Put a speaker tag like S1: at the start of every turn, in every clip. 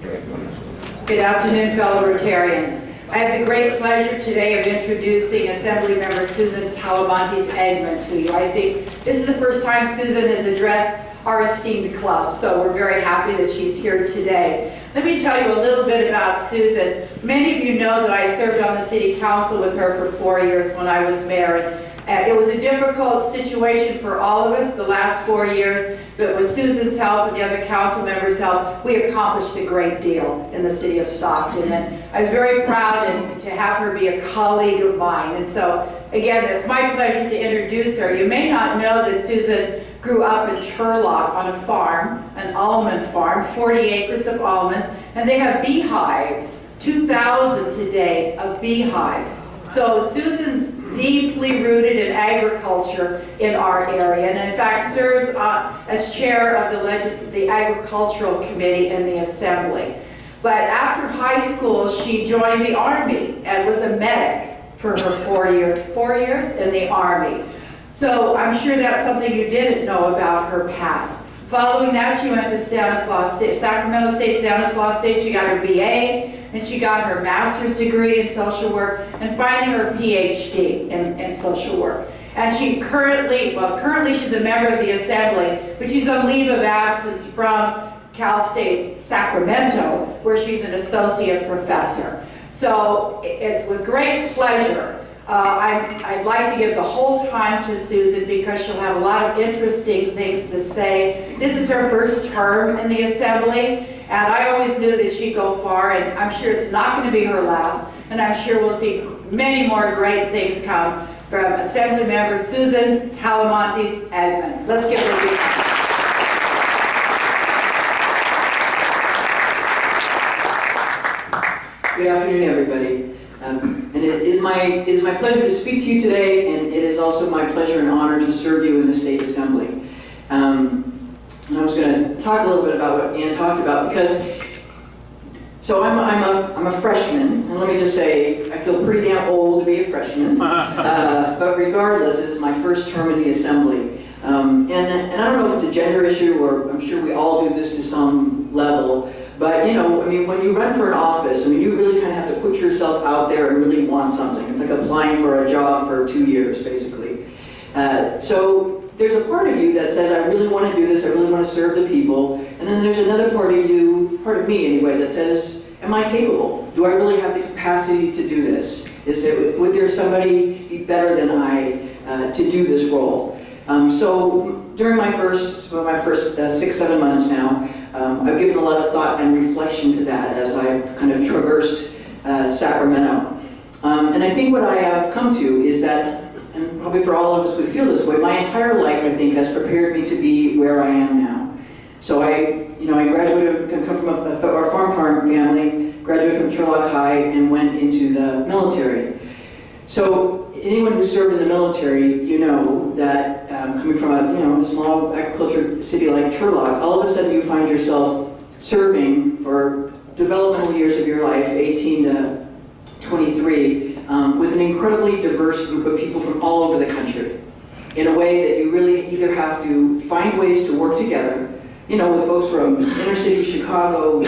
S1: Good afternoon, fellow Rotarians. I have the great pleasure today of introducing Assembly Member Susan Talamantes-Eggman to you. I think this is the first time Susan has addressed our esteemed club, so we're very happy that she's here today. Let me tell you a little bit about Susan. Many of you know that I served on the City Council with her for 4 years when I was mayor. It was a difficult situation for all of us the last 4 years, but with Susan's help and the other council members' help, we accomplished a great deal in the city of Stockton. And I was very proud to have her be a colleague of mine. And so, again, it's my pleasure to introduce her. You may not know that Susan grew up in Turlock on a farm, an almond farm, 40 acres of almonds, and they have beehives, 2,000 today of beehives. So Susan's deeply rooted in agriculture in our area, and in fact serves as chair of the Agricultural Committee in the Assembly. But after high school, she joined the Army and was a medic for her 4 years. 4 years in the Army. So I'm sure that's something you didn't know about her past. Following that, she went to Sacramento State, Stanislaus State. She got her BA, and she got her master's degree in social work, and finally her PhD in social work. And she currently she's a member of the Assembly, but she's on leave of absence from Cal State Sacramento, where she's an associate professor. So it's with great pleasure I'd like to give the whole time to Susan because she'll have a lot of interesting things to say. This is her first term in the Assembly, and I always knew that she'd go far, and I'm sure it's not going to be her last, and I'm sure we'll see many more great things come from Assembly Member Susan Talamantes-Eggman. Let's give her a big hand.
S2: Good afternoon, everybody. And it is my pleasure to speak to you today, and it is also my pleasure and honor to serve you in the State Assembly. And I was going to talk a little bit about what Ann talked about, because so I'm a freshman, and let me just say I feel pretty damn old to be a freshman. But regardless, it is my first term in the Assembly, and I don't know if it's a gender issue, or I'm sure we all do this to some level. But, you know, I mean, when you run for an office, I mean, you really kind of have to put yourself out there and really want something. It's like applying for a job for 2 years, basically. So there's a part of you that says, I really want to do this, I really want to serve the people. And then there's another part of you, part of me anyway, that says, am I capable? Do I really have the capacity to do this? Would there somebody be better than I to do this role? So during my first 6-7 months now, I've given a lot of thought and reflection to that as I've kind of traversed Sacramento. And I think what I have come to is that, and probably for all of us who feel this way, my entire life, I think, has prepared me to be where I am now. So I graduated, come from our farm family, graduated from Turlock High, and went into the military. So anyone who served in the military, you know that coming from a small agriculture city like Turlock, all of a sudden you find yourself serving for developmental years of your life, 18 to 23, with an incredibly diverse group of people from all over the country, in a way that you really either have to find ways to work together, you know, with folks from inner city Chicago,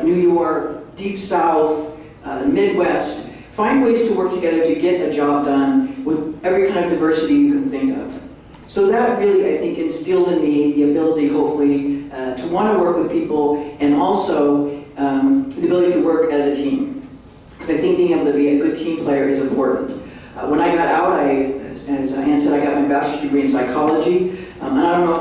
S2: New York, Deep South, Midwest. Find ways to work together to get a job done with every kind of diversity you can think of. So that really, I think, instilled in me the ability, hopefully, to want to work with people, and also the ability to work as a team. Because I think being able to be a good team player is important. When I got out, as Ann said, I got my bachelor's degree in psychology. And I don't know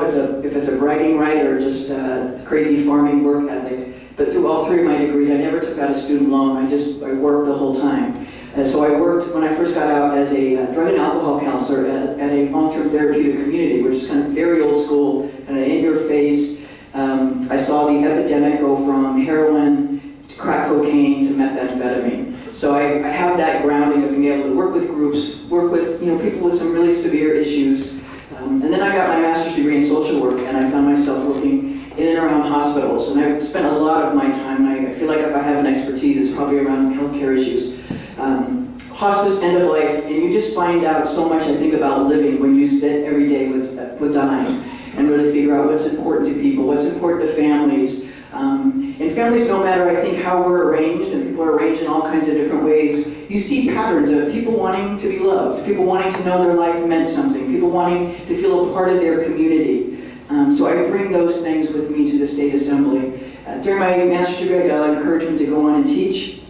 S2: if it's a bragging right or just a crazy farming work ethic. But through all 3 of my degrees, I never took out a student loan. I worked the whole time. So I worked, when I first got out, as a drug and alcohol counselor at a long-term therapeutic community, which is kind of very old school, kind of in your face. I saw the epidemic go from heroin to crack cocaine to methamphetamine. So I have that grounding of being able to work with groups, work with people with some really severe issues. And then I got my master's degree in social work, and I found myself working in and around hospitals. And I spent a lot of my time, and I feel like if I have an expertise, it's probably around healthcare issues. Hospice, end of life, and you just find out so much, I think, about living when you sit every day with dying and really figure out what's important to people, what's important to families, And families, no matter, I think, how we're arranged, and people are arranged in all kinds of different ways, you see patterns of people wanting to be loved, people wanting to know their life meant something, people wanting to feel a part of their community. So I bring those things with me to the State Assembly. During my master's degree, I got encouragement to go on and teach.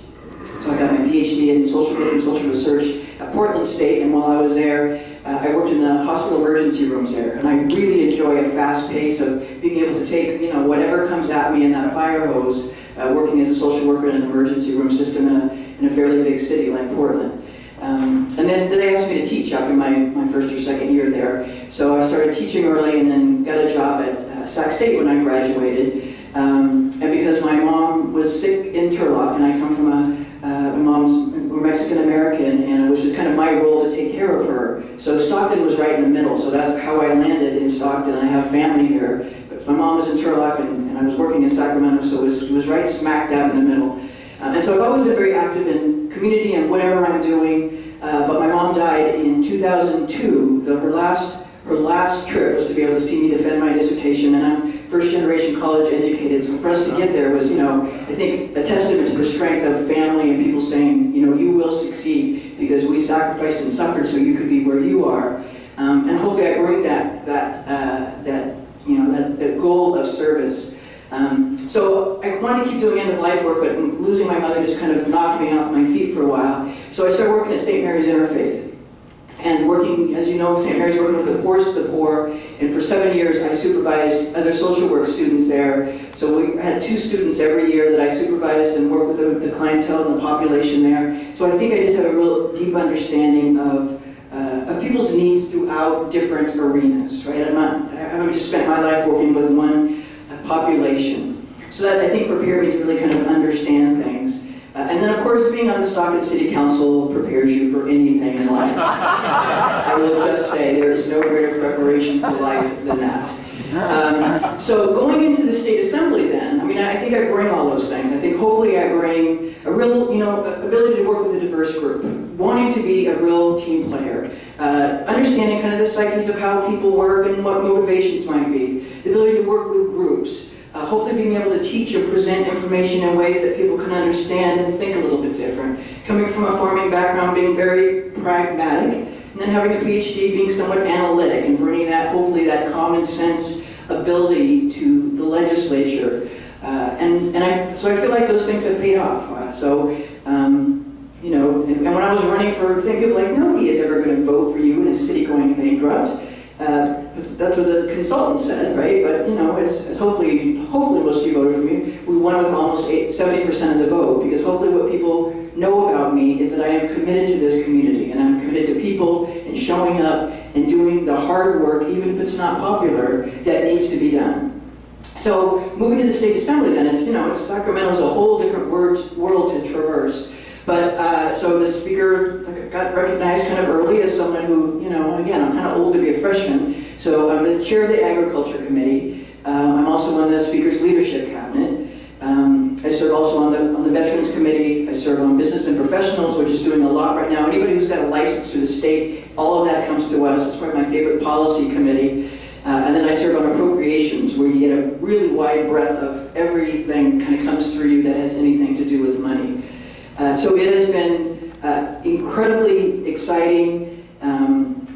S2: So I got my PhD in social work and social research at Portland State, and while I was there, I worked in the hospital emergency rooms there, and I really enjoy a fast pace of being able to take, whatever comes at me in that fire hose, working as a social worker in an emergency room system in a fairly big city like Portland. And then they asked me to teach after my first or second year there. So I started teaching early and then got a job at Sac State when I graduated. And because my mom was sick in Turlock, and I come from my mom's Mexican-American, and it was just kind of my role to take care of her. So Stockton was right in the middle, so that's how I landed in Stockton. I have family here. But my mom was in Turlock, and I was working in Sacramento, so it was right smack dab in the middle. And so I've always been very active in community and whatever I'm doing, but my mom died in 2002. Her last trip was to be able to see me defend my dissertation, and I'm first-generation college educated, so for us to get there was, I think, a testament to the strength of family and people saying, you will succeed because we sacrificed and suffered so you could be where you are. And hopefully I bring that goal of service. So I wanted to keep doing end-of-life work, but losing my mother just kind of knocked me off my feet for a while. So I started working at St. Mary's Interfaith. And working, as you know, St. Mary's working with the poorest of the poor, and for 7 years I supervised other social work students there. So we had 2 students every year that I supervised and worked with the clientele and the population there. So I think I just have a real deep understanding of people's needs throughout different arenas, right? I haven't just spent my life working with one population. So that, I think, prepared me to really kind of understand things. And then, of course, being on the Stockton City Council prepares you for anything in life. I will just say there is no greater preparation for life than that. So going into the State Assembly then, I think I bring all those things. I think hopefully I bring a real, ability to work with a diverse group, wanting to be a real team player, understanding kind of the psyches of how people work and what motivations might be, the ability to work with groups, hopefully being able to teach and present information in ways that people can understand and think a little bit different. Coming from a farming background, being very pragmatic, and then having a PhD, being somewhat analytic and bringing that, hopefully, that common sense ability to the legislature. So I feel like those things have paid off. And when I was running for, people like, nobody is ever going to vote for you in a city going bankrupt. That's what the consultant said, right? But as hopefully most of you voted for me, we won with almost 70% of the vote, because hopefully what people know about me is that I am committed to this community, and I'm committed to people and showing up and doing the hard work, even if it's not popular, that needs to be done. So moving to the State Assembly, then Sacramento's a whole different world to traverse. But so the speaker got recognized kind of early as someone who, again, I'm kind of old to be a freshman. So I'm the chair of the Agriculture Committee. I'm also on the Speaker's Leadership Cabinet. I serve also on the Veterans Committee. I serve on Business and Professionals, which is doing a lot right now. Anybody who's got a license through the state, all of that comes to us. It's probably my favorite policy committee. And then I serve on Appropriations, where you get a really wide breadth of everything kind of comes through you that has anything to do with money. So it has been incredibly exciting, and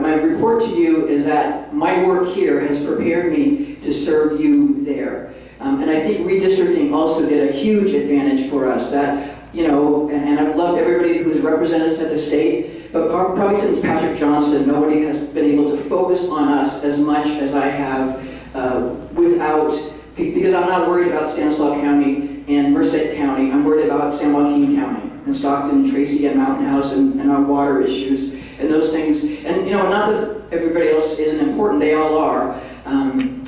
S2: my report to you is that my work here has prepared me to serve you there. And I think redistricting also did a huge advantage for us. That, and I've loved everybody who's represented us at the state, but probably since Patrick Johnson, nobody has been able to focus on us as much as I have because I'm not worried about Stanislaus County and Merced County. I'm worried about San Joaquin County and Stockton, Tracy, and Mountain House, and our water issues and those things. And not that everybody else isn't important; they all are.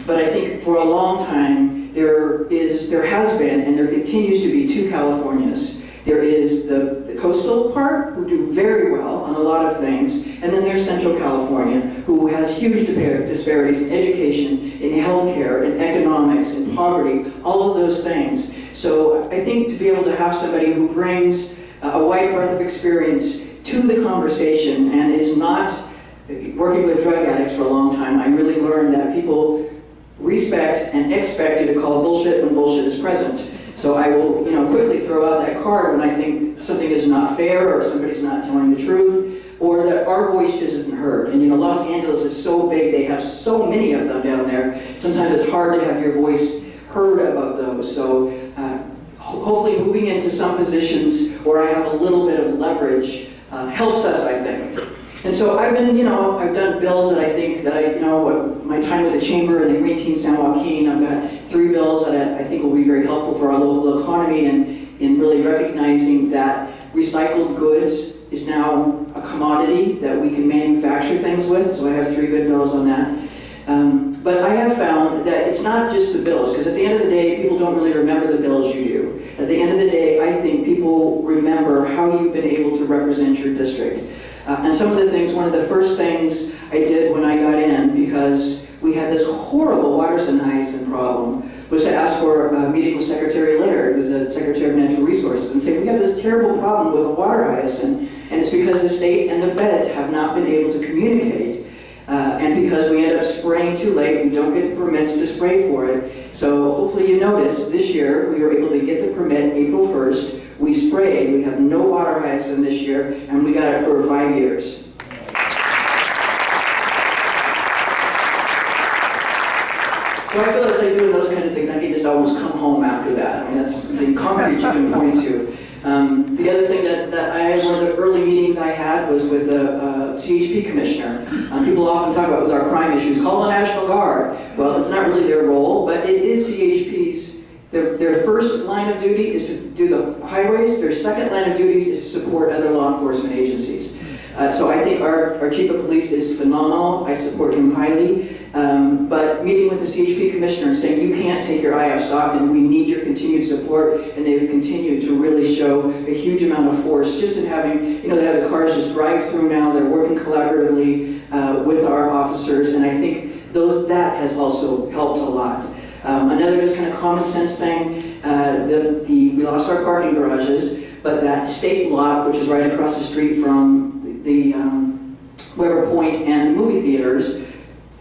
S2: But I think for a long time there has been, and there continues to be, 2 Californias. There is the coastal part, who do very well on a lot of things, and then there's Central California, who has huge disparities in education, in healthcare, in economics, in poverty, all of those things. So I think to be able to have somebody who brings a wide breadth of experience to the conversation and is not working with drug addicts for a long time, I really learned that people respect and expect you to call bullshit when bullshit is present. So I will, quickly throw out that card when I think something is not fair or somebody's not telling the truth or that our voice just isn't heard. And Los Angeles is so big, they have so many of them down there. Sometimes it's hard to have your voice heard above those. So hopefully moving into some positions where I have a little bit of leverage helps us, I think. And so I've been, I've done bills that I think that my time with the Chamber and the Green Team San Joaquin, I've got 3 bills that I think will be very helpful for our local economy and in really recognizing that recycled goods is now a commodity that we can manufacture things with. So I have 3 good bills on that. But I have found that it's not just the bills, because at the end of the day, people don't really remember the bills you do. At the end of the day, I think people remember how you've been able to represent your district. And some of the things, one of the first things I did when I got in, because we had this horrible water hyacinth problem, was to ask for a meeting with Secretary Laird, who's the Secretary of Natural Resources, and say, we have this terrible problem with a water hyacinth, and it's because the state and the feds have not been able to communicate. And because we end up spraying too late, we don't get the permits to spray for it. So hopefully you noticed this year we were able to get the permit April 1st. We sprayed, we have no water hyacinth this year, and we got it for 5 years. So I feel as I do those kind of things, I can just almost come home after that. I mean, that's the concrete you can point to. The other thing one of the early meetings I had was with the CHP commissioner. People often talk about with our crime issues, call the National Guard. Well, it's not really their role, but it is CHP's. Their first line of duty is to do the highways. Their second line of duties is to support other law enforcement agencies. So I think our chief of police is phenomenal. I support him highly. But meeting with the CHP commissioner and saying, you can't take your eye off Stockton, we need your continued support, and they've continued to really show a huge amount of force just in having, they have the cars just drive through now, they're working collaboratively with our officers, and I think that has also helped a lot. Another just kind of common sense thing, we lost our parking garages, but that state lot, which is right across the street from the Weber Point and the movie theaters,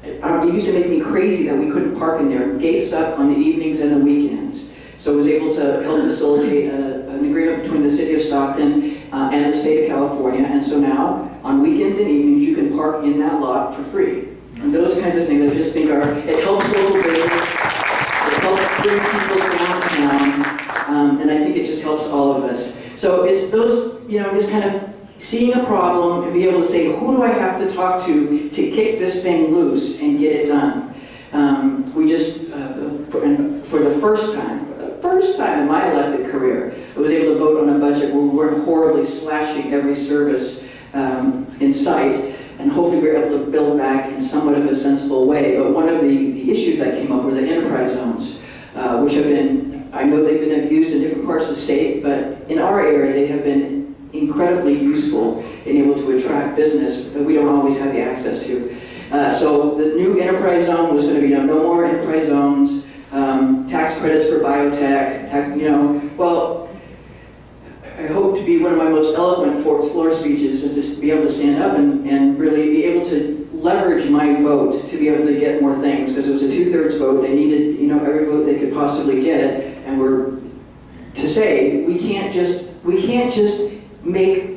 S2: it used to make me crazy that we couldn't park in there, gates up on the evenings and the weekends. So I was able to help facilitate an agreement between the city of Stockton and the state of California, and so now, on weekends and evenings, you can park in that lot for free. And those kinds of things I just think it helps local business, it helps bring people downtown, and I think it just helps all of us. So it's those, just kind of seeing a problem and be able to say, who do I have to talk to kick this thing loose and get it done? We just, for the first time in my elected career, I was able to vote on a budget where we weren't horribly slashing every service in sight, and hopefully we were able to build back in somewhat of a sensible way. But one of the issues that came up were the enterprise zones, which have been, I know they've been abused in different parts of the state, but in our area they have been incredibly useful in able to attract business that we don't always have the access to. So the new enterprise zone was going to be no more enterprise zones, tax credits for biotech, well, I hope to be one of my most eloquent floor speeches is just to be able to stand up and really be able to leverage my vote to be able to get more things, because it was a 2/3 vote. They needed, every vote they could possibly get, and to say we can't just make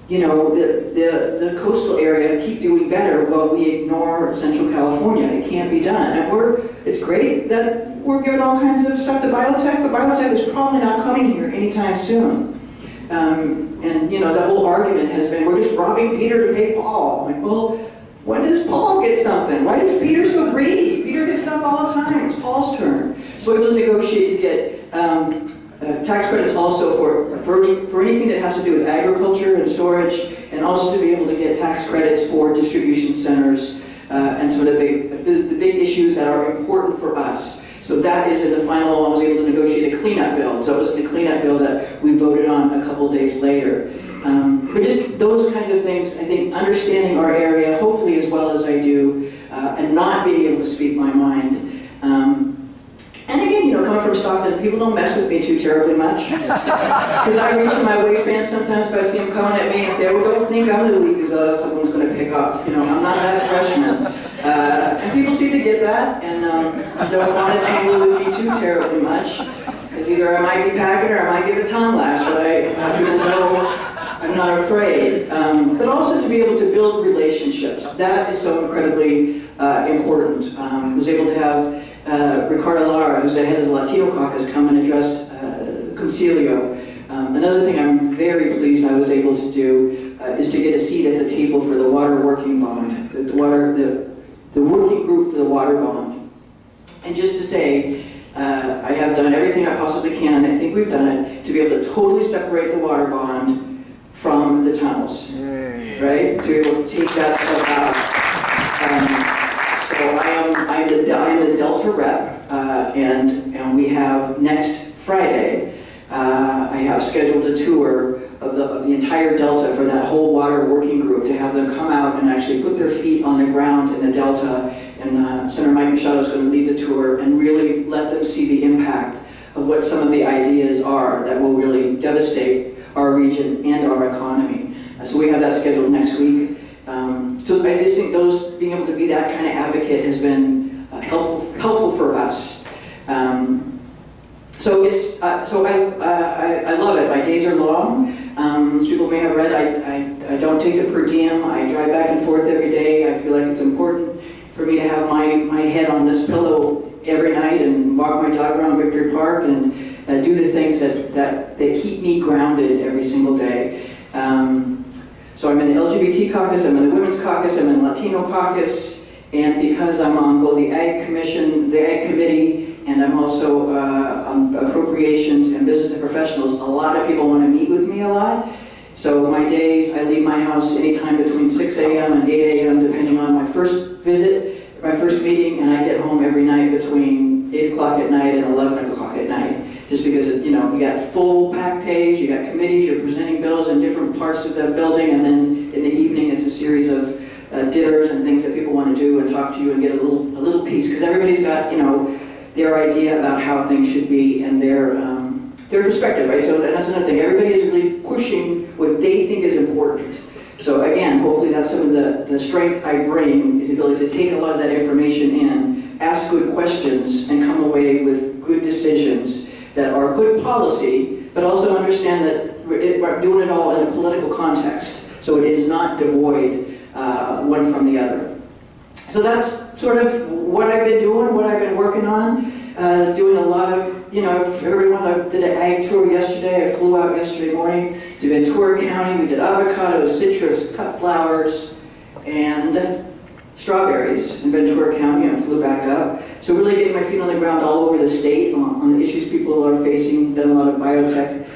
S2: the coastal area keep doing better while we ignore Central California. It can't be done. And it's great that we're giving all kinds of stuff to biotech, but biotech is probably not coming here anytime soon. And the whole argument has been, we're just robbing Peter to pay Paul. Like, well, when does Paul get something? Why is Peter so greedy? Peter gets stuff all the time. It's Paul's turn. So we're able to negotiate to get tax credits also for anything that has to do with agriculture and storage, and also to be able to get tax credits for distribution centers and some of the big issues that are important for us. So that is in the final. I was able to negotiate a cleanup bill. So it was in the cleanup bill that we voted on a couple days later. But just those kinds of things, I think understanding our area, hopefully as well as I do, and not being able to speak my mind. And again, coming from Stockton, people don't mess with me too terribly much. Because I reach in my waistband sometimes if I see them coming at me and say, oh, don't think I'm the weak gazelle someone's going to pick off. I'm not that freshman. And people seem to get that, and don't want to tangle with me too terribly much, because either I might be packing or I might give a tongue lash, right? People know I'm not afraid. But also to be able to build relationships. That is so incredibly important. I was able to have Ricardo Lara, who's the head of the Latino caucus, come and address Concilio. Another thing I'm very pleased I was able to do is to get a seat at the table for the water working bond, the working group for the water bond. And just to say, I have done everything I possibly can, and I think we've done it, to be able to totally separate the water bond from the tunnels, right? To be able to take that stuff out. So I am the Delta rep, and we have next Friday, I have scheduled a tour of the entire Delta for that whole water working group, to have them come out and actually put their feet on the ground in the Delta. And Senator Mike Machado is going to lead the tour and really let them see the impact of what some of the ideas are that will really devastate our region and our economy. So we have that scheduled next week. So I just think being able to be that kind of advocate has been helpful for us. So I love it. My days are long. As people may have read, I don't take the per diem. I drive back and forth every day. I feel like it's important for me to have my head on this pillow every night and walk my dog around Victory Park and do the things that keep me grounded every single day. So I'm in the LGBT caucus, I'm in the Women's caucus, I'm in the Latino caucus, and because I'm on both the Ag Commission, the Ag Committee, and I'm also on Appropriations and Business and Professionals, a lot of people want to meet with me a lot. So my days, I leave my house anytime between 6 a.m. and 8 a.m. depending on my first visit, my first meeting, and I get home every night between 8 o'clock at night and 11 o'clock at night. Just because, you got full pack page, you got committees, you're presenting bills in different parts of the building, and then in the evening it's a series of dinners and things that people want to do and talk to you and get a little piece, because everybody's got, their idea about how things should be and their perspective, right? So that's another thing. Everybody is really pushing what they think is important. So again, hopefully that's some of the strength I bring, is the ability to take a lot of that information in, ask good questions, and come away with good decisions that are good policy, but also understand that we're doing it all in a political context. So it is not devoid one from the other. So that's sort of what I've been doing, what I've been working on. Doing a lot of, everyone, I did an ag tour yesterday. I flew out yesterday morning to Ventura County. We did avocados, citrus, cut flowers, and strawberries in Ventura County, and flew back up. So really getting my feet on the ground all over the state on the issues people are facing. Done a lot of biotech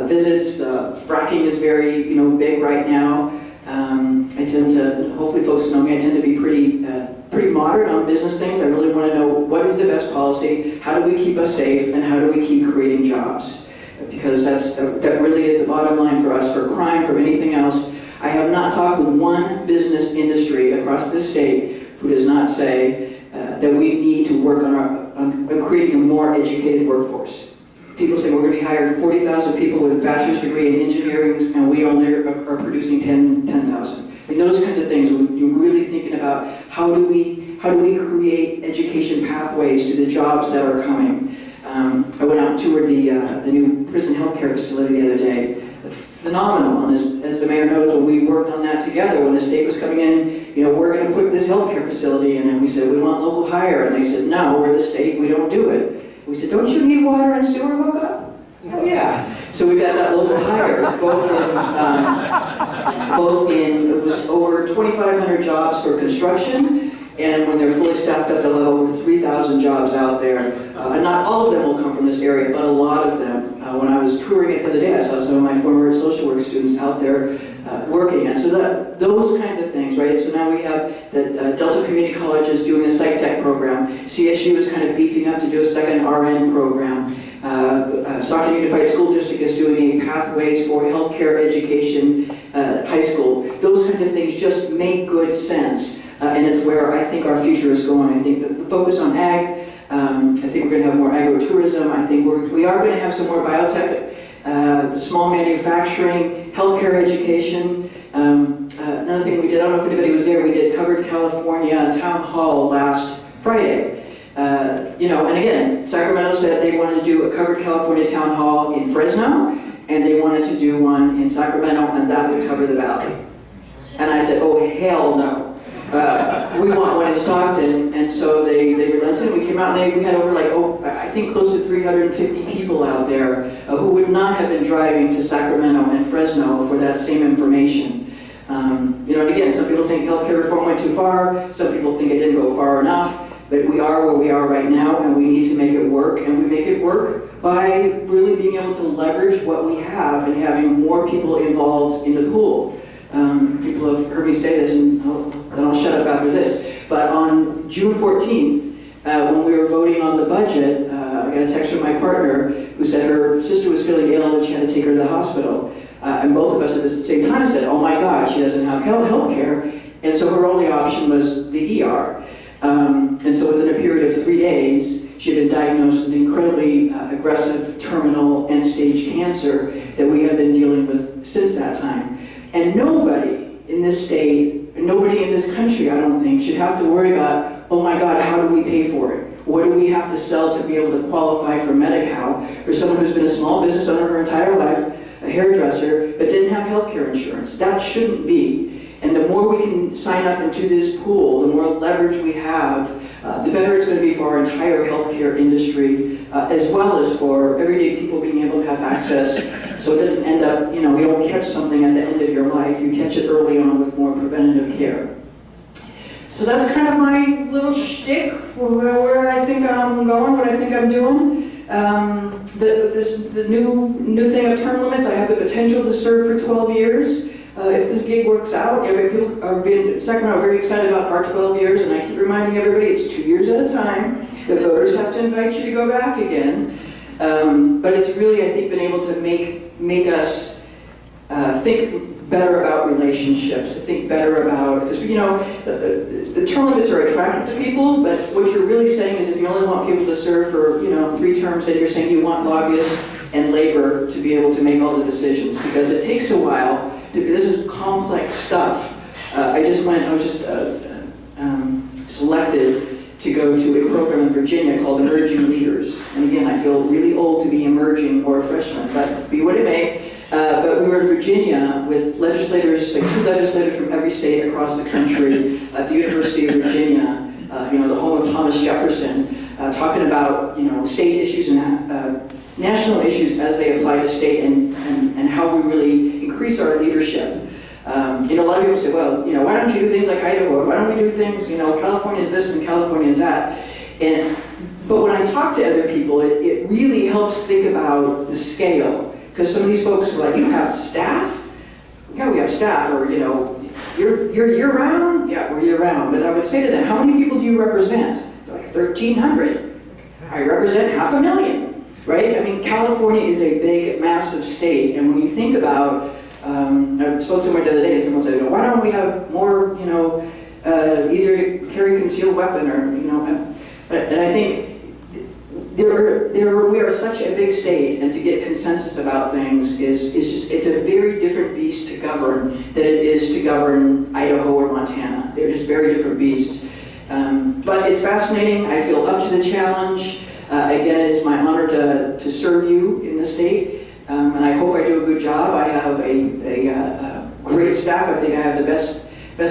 S2: visits. Fracking is very, big right now. I tend to, hopefully folks know me, I tend to be pretty modern on business things. I really want to know what is the best policy, how do we keep us safe, and how do we keep creating jobs? Because that really is the bottom line for us, for crime, for anything else. I have not talked with one business industry across this state who does not say that we need to work on creating a more educated workforce. People say we're going to be hiring 40,000 people with a bachelor's degree in engineering, and we only are producing 10,000. And those kinds of things, when you're really thinking about how do we create education pathways to the jobs that are coming. I went out and toured the new prison healthcare facility the other day. Phenomenal, and as the mayor knows, when we worked on that together, when the state was coming in, we're going to put this healthcare facility in, and we said, we want local hire, and they said, no, we're the state, we don't do it. We said, don't you need water and sewer hookup? Oh yeah. So we got that local hire, it was over 2,500 jobs for construction, and when they're fully staffed up, they'll have over 3,000 jobs out there. And not all of them will come from this area, but a lot of them. When I was touring it the other day, I saw some of my former social work students out there working. And so those kinds of things, right? So now we have the Delta Community College is doing a psych tech program. CSU is kind of beefing up to do a second RN program. Stockton Unified School District is doing a pathways for healthcare education, high school. Those kinds of things just make good sense. And it's where I think our future is going. I think the focus on ag, I think we're going to have more agritourism. I think we are going to have some more biotech, small manufacturing, healthcare education. Another thing we did, I don't know if anybody was there, we did Covered California Town Hall last Friday. And again, Sacramento said they wanted to do a Covered California Town Hall in Fresno, and they wanted to do one in Sacramento, and that would cover the valley. And I said, oh, hell no. We want one in Stockton, and so they relented. We came out and we had over I think close to 350 people out there who would not have been driving to Sacramento and Fresno for that same information. And again, some people think healthcare reform went too far, some people think it didn't go far enough, but we are where we are right now, and we need to make it work, and we make it work by really being able to leverage what we have and having more people involved in the pool. People have heard me say this, and I'll shut up after this, but on June 14th, when we were voting on the budget, I got a text from my partner who said her sister was feeling ill and she had to take her to the hospital. And both of us at the same time said, oh my God, she doesn't have health care. And so her only option was the ER. And so within a period of 3 days, she had been diagnosed with an incredibly aggressive terminal end-stage cancer that we have been dealing with since that time. And nobody in this state, nobody in this country, I don't think, should have to worry about, oh my God, how do we pay for it? What do we have to sell to be able to qualify for Medi-Cal? For someone who's been a small business owner her entire life, a hairdresser, but didn't have health care insurance. That shouldn't be. And the more we can sign up into this pool, the more leverage we have, the better it's going to be for our entire healthcare industry, as well as for everyday people being able to have access, so it doesn't end up, you don't catch something at the end of your life, you catch it early on with more preventative care. So that's kind of my little shtick, where I think I'm going, what I think I'm doing. The new thing of term limits, I have the potential to serve for 12 years. If this gig works out, people are in Sacramento very excited about our 12 years, and I keep reminding everybody it's 2 years at a time. The voters have to invite you to go back again. But it's really, I think, been able to make us think better about relationships, to think better about, because the term limits are attractive to people, but what you're really saying is if you only want people to serve for 3 terms, then you're saying you want lobbyists and labor to be able to make all the decisions, because it takes a while. This is complex stuff. I was just selected to go to a program in Virginia called Emerging Leaders. And again, I feel really old to be emerging or a freshman, but be what it may. But we were in Virginia with legislators, 2 legislators from every state across the country at the University of Virginia, the home of Thomas Jefferson, talking about state issues and national issues as they apply to state and how we really increase our leadership. A lot of people say, well, why don't you do things like Idaho? Why don't we do things, California is this and California is that? But when I talk to other people, it really helps think about the scale. Because some of these folks are like, you have staff? Yeah, we have staff. Or, you're year-round? Yeah, we're year-round. But I would say to them, how many people do you represent? They're like, 1,300. I represent 500,000, right? I mean, California is a big, massive state. And when you think about, I spoke somewhere the other day and someone said, why don't we have more, easier to carry concealed weapon? Or, and I think, we are such a big state, and to get consensus about things it's a very different beast to govern than it is to govern Idaho or Montana. They're just very different beasts. But it's fascinating. I feel up to the challenge. Again, it is my honor to serve you in the state, and I hope I do a good job. I have a great staff. I think I have the best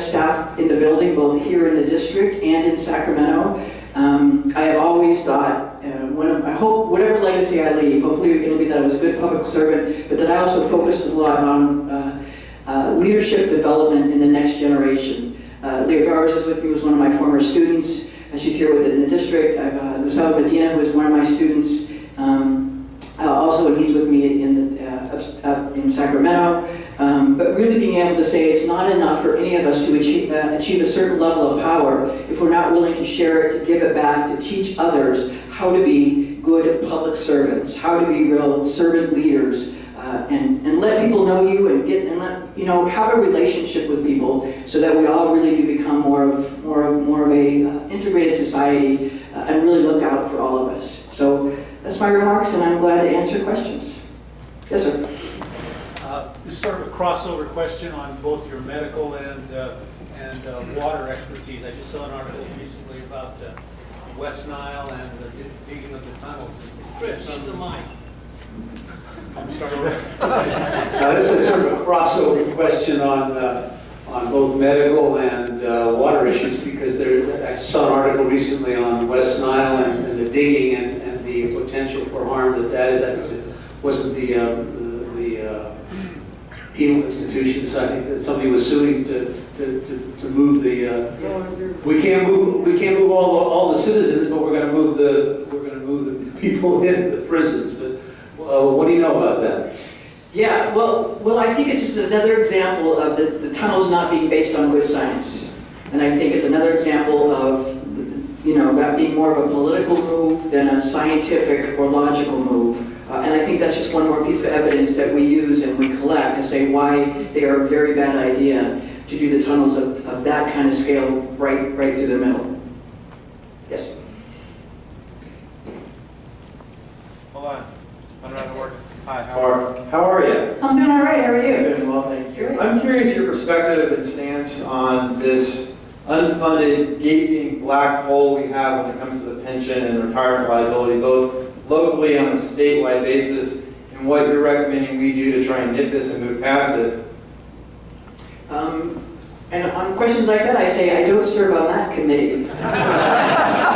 S2: staff in the building, both here in the district and in Sacramento. I have always thought, I hope whatever legacy I leave, hopefully it'll be that I was a good public servant, but that I also focused a lot on leadership development in the next generation. Leah Gowers is with me, was one of my former students. She's here in the district. I have Gustavo Medina, who is one of my students. Also, and he's with me in Sacramento. But really being able to say it's not enough for any of us to achieve a certain level of power if we're not willing to share it, to give it back, to teach others how to be good public servants, how to be real servant leaders, and let people know you and have a relationship with people so that we all really do become more of a integrated society and really look out for all of us. So that's my remarks, and I'm glad to answer questions. Yes, sir.
S3: This is sort of a crossover question on both your medical and water expertise. I just saw an article recently about West Nile and the digging of the tunnels. Chris, use the mic. Start over.
S4: This is sort of a crossover question on both medical and water issues, because I saw an article recently on West Nile and the digging and the potential for harm that is. Wasn't the penal institutions. I think that somebody was suing to move the. We can't move all the citizens, but we're going to move the people in the prisons. But what do you know about that?
S2: Yeah, well, I think it's just another example of the tunnels not being based on good science. And I think it's another example of, that being more of a political move than a scientific or logical move. And I think that's just one more piece of evidence that we use and we collect to say why they are a very bad idea to do the tunnels of that kind of scale right through the middle. Yes?
S3: Hold on. I'm not working. Hi,
S5: How are you?
S2: I'm doing all right. How are you?
S5: Doing well, thank you. I'm curious your perspective and stance on this unfunded, gaping black hole we have when it comes to the pension and retirement liability, both locally on a statewide basis, and what you're recommending we do to try and nip this and move past it.
S2: And on questions like that, I say I don't serve on that committee. That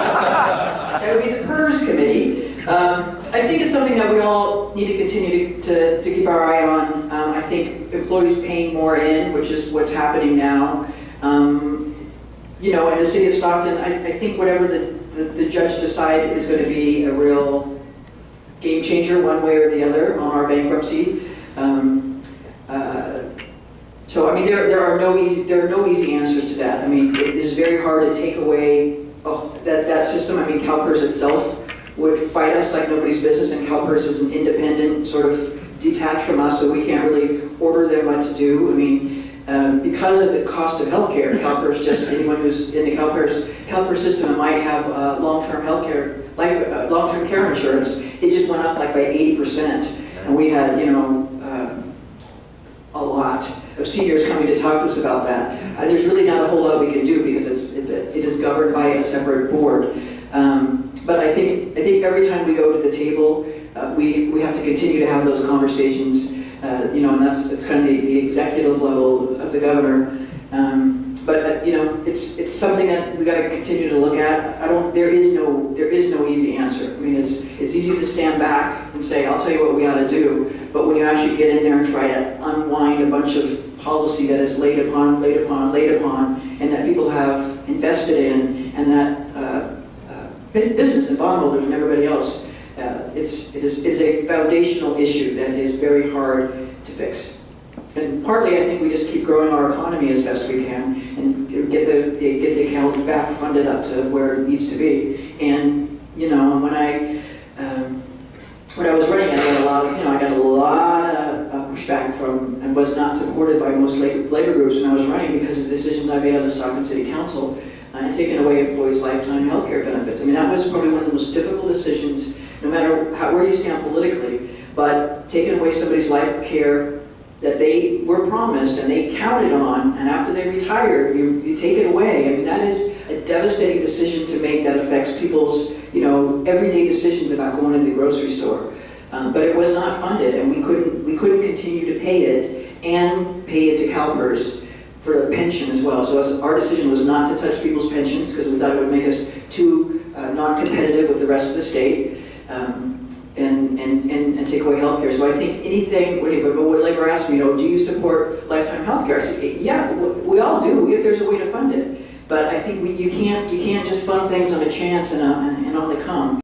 S2: would be the PERS committee. I think it's something that we all need to continue to keep our eye on. I think employees paying more in, which is what's happening now. In the city of Stockton, I think whatever the judge decide is going to be a real game changer one way or the other on our bankruptcy. So I mean, there are no easy answers to that. I mean, it is very hard to take away that system. I mean, CalPERS itself would fight us like nobody's business, and CalPERS is an independent, sort of detached from us, so we can't really order them what to do. I mean, because of the cost of healthcare, CalPERS, just anyone who's in the CalPERS system and might have long-term healthcare, long-term care insurance, it just went up like by 80%, and we had a lot of seniors coming to talk to us about that. There's really not a whole lot we can do because it is governed by a separate board. But I think every time we go to the table, we have to continue to have those conversations. And that's kind of the executive level of the governor. It's something that we got to continue to look at. There is no easy answer. I mean, it's easy to stand back and say, I'll tell you what we ought to do. But when you actually get in there and try to unwind a bunch of policy that is laid upon, and that people have invested in, and that business and bondholders and everybody else, it is a foundational issue that is very hard to fix. And partly, I think we just keep growing our economy as best we can and get the account back funded up to where it needs to be. And when I was running, I got a lot of pushback from, and was not supported by most labor groups when I was running because of decisions I made on the Stockton City Council and taking away employees' lifetime health care benefits. I mean, that was probably one of the most difficult decisions, no matter where you stand politically, but taking away somebody's life care that they were promised and they counted on, and after they retired, you take it away. I mean, that is a devastating decision to make that affects people's, everyday decisions about going to the grocery store. But it was not funded, and we couldn't continue to pay it and pay it to CalPERS for a pension as well. So our decision was not to touch people's pensions because we thought it would make us too non-competitive with the rest of the state. And take away health care. So I think anything, when labor asks me, do you support lifetime health care? I say, yeah, we all do if there's a way to fund it. But I think you can't just fund things on a chance and on the come.